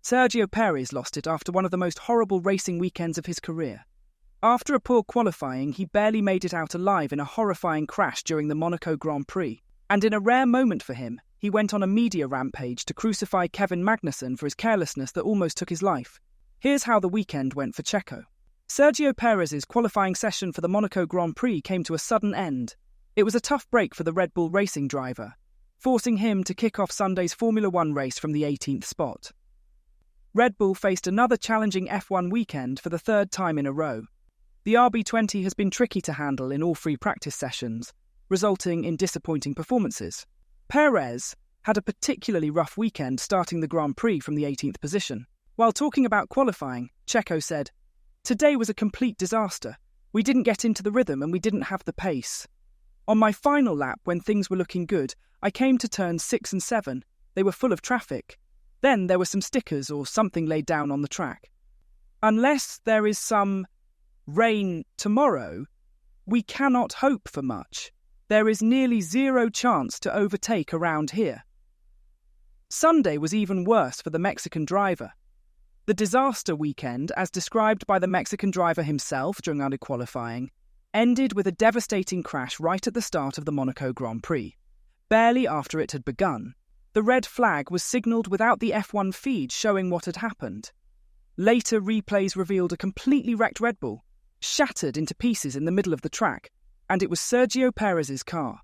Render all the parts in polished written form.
Sergio Perez lost it after one of the most horrible racing weekends of his career. After a poor qualifying, he barely made it out alive in a horrifying crash during the Monaco Grand Prix. And in a rare moment for him, he went on a media rampage to crucify Kevin Magnussen for his carelessness that almost took his life. Here's how the weekend went for Checo. Sergio Perez's qualifying session for the Monaco Grand Prix came to a sudden end. It was a tough break for the Red Bull racing driver, forcing him to kick off Sunday's Formula One race from the 18th spot. Red Bull faced another challenging F1 weekend for the third time in a row. The RB20 has been tricky to handle in all three practice sessions, resulting in disappointing performances. Perez had a particularly rough weekend starting the Grand Prix from the 18th position. While talking about qualifying, Checo said, "Today was a complete disaster. We didn't get into the rhythm and we didn't have the pace. On my final lap, when things were looking good, I came to turns 6 and 7. They were full of traffic. Then there were some stickers or something laid down on the track. Unless there is some rain tomorrow, we cannot hope for much. There is nearly zero chance to overtake around here." Sunday was even worse for the Mexican driver. The disaster weekend, as described by the Mexican driver himself during underqualifying, ended with a devastating crash right at the start of the Monaco Grand Prix. Barely after it had begun, the red flag was signalled without the F1 feed showing what had happened. Later replays revealed a completely wrecked Red Bull, shattered into pieces in the middle of the track, and it was Sergio Perez's car.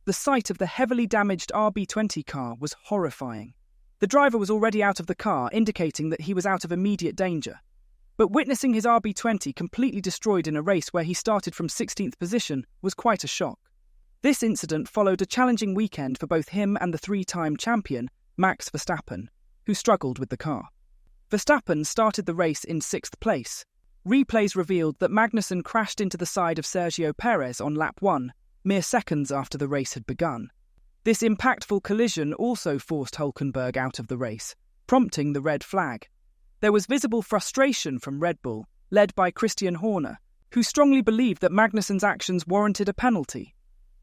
The sight of the heavily damaged RB20 car was horrifying. The driver was already out of the car, indicating that he was out of immediate danger. But witnessing his RB20 completely destroyed in a race where he started from 16th position was quite a shock. This incident followed a challenging weekend for both him and the three-time champion, Max Verstappen, who struggled with the car. Verstappen started the race in 6th place. Replays revealed that Magnussen crashed into the side of Sergio Perez on lap 1, mere seconds after the race had begun. This impactful collision also forced Hülkenberg out of the race, prompting the red flag. There was visible frustration from Red Bull, led by Christian Horner, who strongly believed that Magnussen's actions warranted a penalty.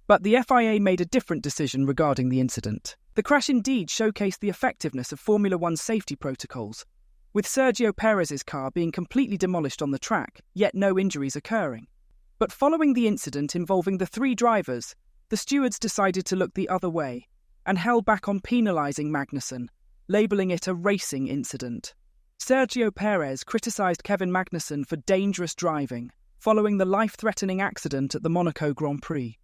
But the FIA made a different decision regarding the incident. The crash indeed showcased the effectiveness of Formula One's safety protocols, with Sergio Perez's car being completely demolished on the track, yet no injuries occurring. But following the incident involving the three drivers, the stewards decided to look the other way and held back on penalising Magnussen, labelling it a racing incident. Sergio Perez criticised Kevin Magnussen for dangerous driving following the life-threatening accident at the Monaco Grand Prix.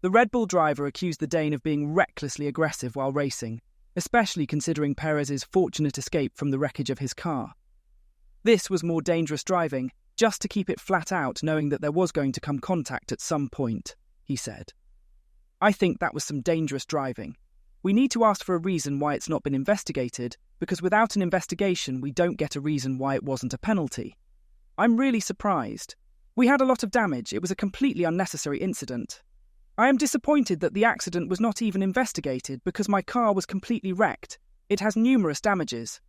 The Red Bull driver accused the Dane of being recklessly aggressive while racing, especially considering Perez's fortunate escape from the wreckage of his car. This was more dangerous driving, just to keep it flat out knowing that there was going to come contact at some point, he said. "I think that was some dangerous driving. We need to ask for a reason why it's not been investigated, because without an investigation we don't get a reason why it wasn't a penalty. I'm really surprised. We had a lot of damage, it was a completely unnecessary incident. I am disappointed that the accident was not even investigated because my car was completely wrecked. It has numerous damages."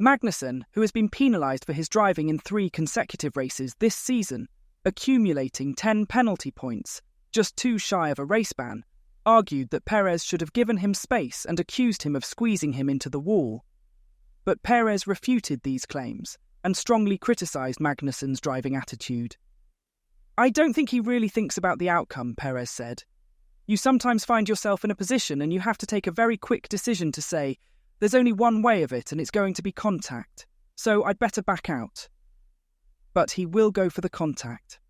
Magnussen, who has been penalised for his driving in 3 consecutive races this season, accumulating 10 penalty points, just 2 shy of a race ban, argued that Perez should have given him space and accused him of squeezing him into the wall. But Perez refuted these claims and strongly criticised Magnussen's driving attitude. "I don't think he really thinks about the outcome," Perez said. "You sometimes find yourself in a position and you have to take a very quick decision to say, there's only one way of it and it's going to be contact, so I'd better back out." But he will go for the contact.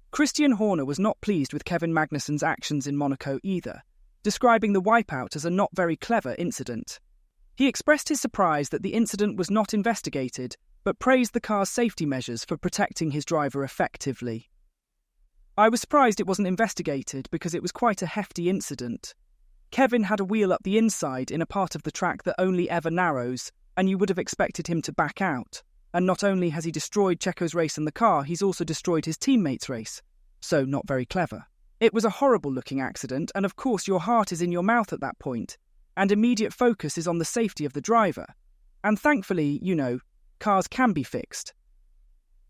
Christian Horner was not pleased with Kevin Magnussen's actions in Monaco either, describing the wipeout as a not very clever incident. He expressed his surprise that the incident was not investigated, but praised the car's safety measures for protecting his driver effectively. "I was surprised it wasn't investigated because it was quite a hefty incident. Kevin had a wheel up the inside in a part of the track that only ever narrows, and you would have expected him to back out. And not only has he destroyed Checo's race in the car, he's also destroyed his teammate's race. So not very clever. It was a horrible-looking accident, and of course your heart is in your mouth at that point, and immediate focus is on the safety of the driver. And thankfully, cars can be fixed.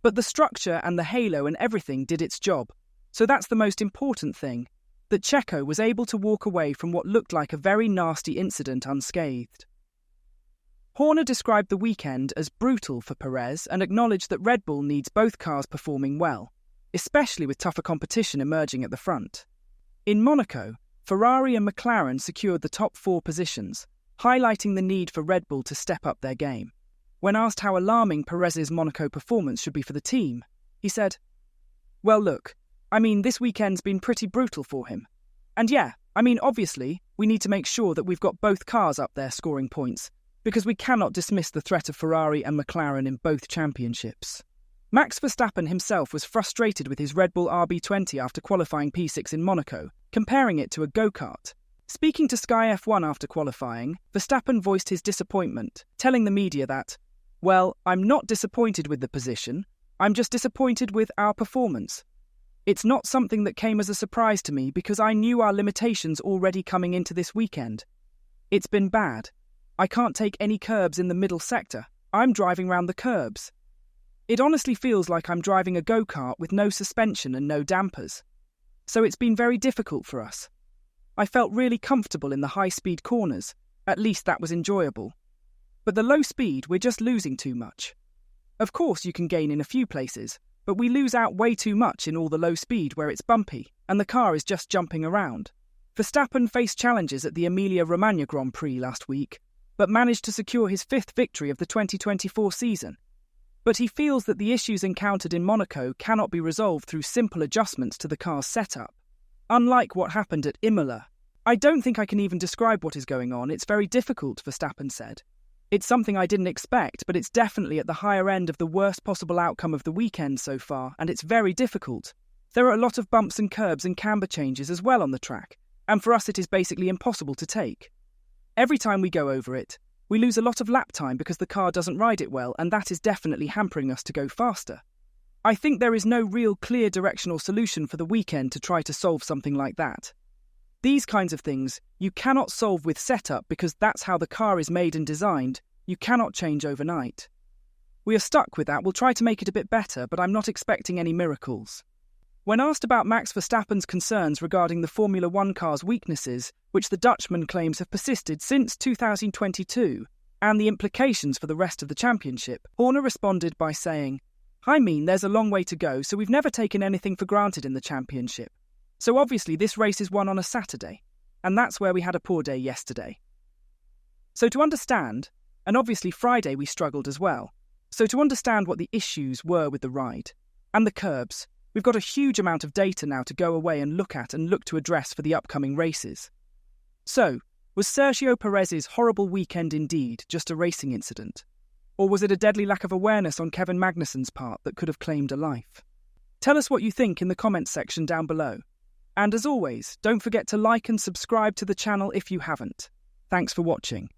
But the structure and the halo and everything did its job, so that's the most important thing, that Checo was able to walk away from what looked like a very nasty incident unscathed." Horner described the weekend as brutal for Perez and acknowledged that Red Bull needs both cars performing well, especially with tougher competition emerging at the front. In Monaco, Ferrari and McLaren secured the top 4 positions, highlighting the need for Red Bull to step up their game. When asked how alarming Perez's Monaco performance should be for the team, he said, "Well, look, this weekend's been pretty brutal for him. And yeah, obviously, we need to make sure that we've got both cars up there scoring points, because we cannot dismiss the threat of Ferrari and McLaren in both championships." Max Verstappen himself was frustrated with his Red Bull RB20 after qualifying P6 in Monaco, comparing it to a go-kart. Speaking to Sky F1 after qualifying, Verstappen voiced his disappointment, telling the media that, "Well, I'm not disappointed with the position, I'm just disappointed with our performance. It's not something that came as a surprise to me because I knew our limitations already coming into this weekend. It's been bad. I can't take any curbs in the middle sector. I'm driving round the curbs. It honestly feels like I'm driving a go-kart with no suspension and no dampers. So it's been very difficult for us. I felt really comfortable in the high-speed corners, at least that was enjoyable. But the low speed, we're just losing too much. Of course you can gain in a few places, but we lose out way too much in all the low speed where it's bumpy, and the car is just jumping around." Verstappen faced challenges at the Emilia-Romagna Grand Prix last week, but managed to secure his 5th victory of the 2024 season. But he feels that the issues encountered in Monaco cannot be resolved through simple adjustments to the car's setup. Unlike what happened at Imola, "I don't think I can even describe what is going on, it's very difficult," Verstappen said. "It's something I didn't expect, but it's definitely at the higher end of the worst possible outcome of the weekend so far, and it's very difficult. There are a lot of bumps and curbs and camber changes as well on the track, and for us it is basically impossible to take. Every time we go over it, we lose a lot of lap time because the car doesn't ride it well, and that is definitely hampering us to go faster. I think there is no real clear directional solution for the weekend to try to solve something like that. These kinds of things you cannot solve with setup because that's how the car is made and designed. You cannot change overnight. We are stuck with that. We'll try to make it a bit better, but I'm not expecting any miracles." When asked about Max Verstappen's concerns regarding the Formula One car's weaknesses, which the Dutchman claims have persisted since 2022, and the implications for the rest of the championship, Horner responded by saying, there's a long way to go, so we've never taken anything for granted in the championship. So obviously this race is won on a Saturday, and that's where we had a poor day yesterday. So to understand, and obviously Friday we struggled as well, so to understand what the issues were with the ride, and the curbs, we've got a huge amount of data now to go away and look at and look to address for the upcoming races. So, was Sergio Perez's horrible weekend indeed just a racing incident? Or was it a deadly lack of awareness on Kevin Magnussen's part that could have claimed a life? Tell us what you think in the comments section down below. And as always, don't forget to like and subscribe to the channel if you haven't. Thanks for watching.